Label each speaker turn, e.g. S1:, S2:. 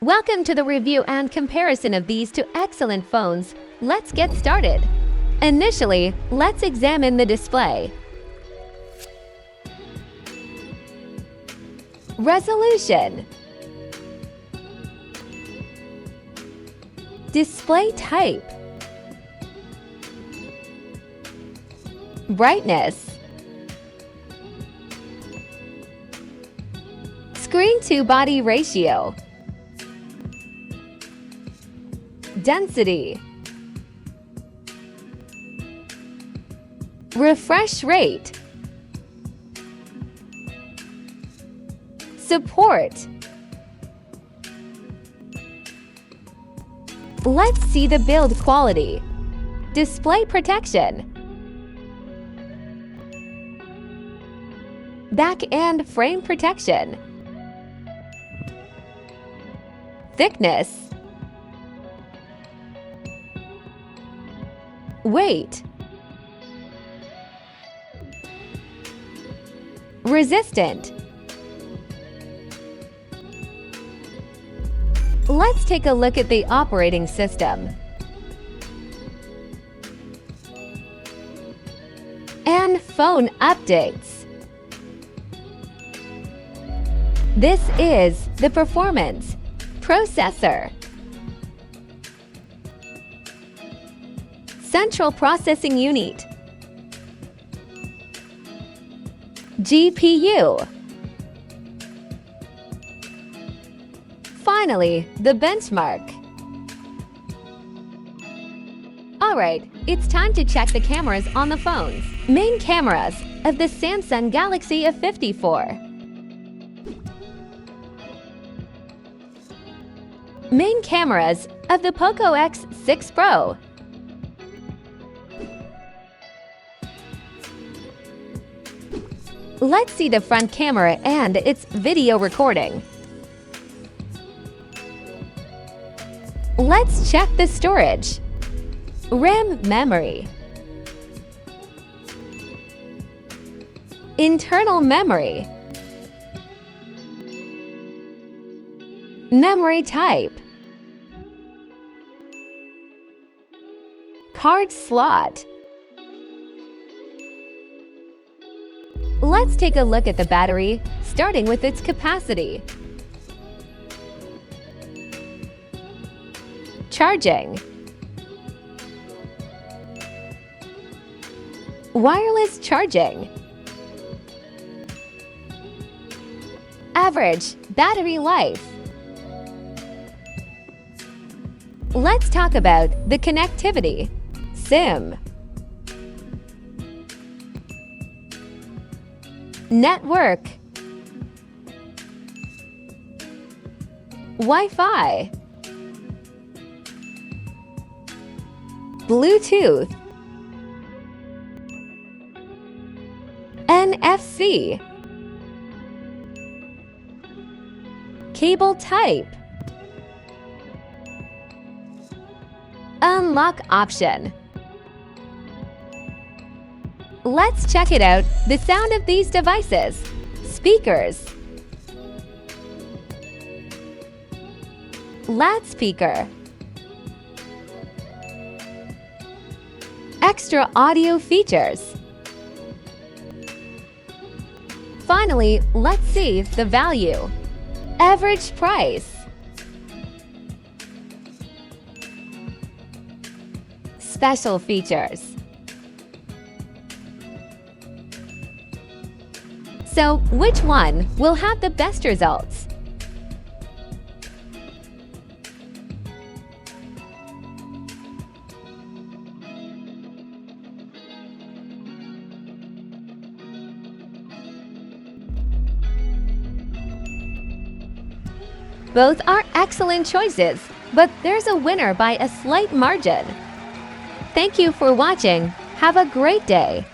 S1: Welcome to the review and comparison of these two excellent phones. Let's get started. Initially, let's examine the display. Resolution. Display type. Brightness. Screen-to-body ratio. Density. Refresh rate. Support. Let's see the build quality. Display protection. Back and frame protection. Thickness. Weight. Resistant. Let's take a look at the operating system. And phone updates. This is the performance. Processor. Central Processing Unit. GPU. Finally, the benchmark. Alright, it's time to check the cameras on the phones. Main cameras of the Samsung Galaxy A54. Main cameras of the Poco X6 Pro. Let's see the front camera and its video recording. Let's check the storage. RAM memory. Internal memory. Memory type. Card slot. Let's take a look at the battery, starting with its capacity. Charging. Wireless charging. Average battery life. Let's talk about the connectivity. SIM. Network. Wi-Fi. Bluetooth. NFC. Cable type. Unlock option. Let's check it out, the sound of these devices. Speakers. Loudspeaker. Extra audio features. Finally, let's see the value. Average price. Special features. So, which one will have the best results? Both are excellent choices, but there's a winner by a slight margin. Thank you for watching. Have a great day.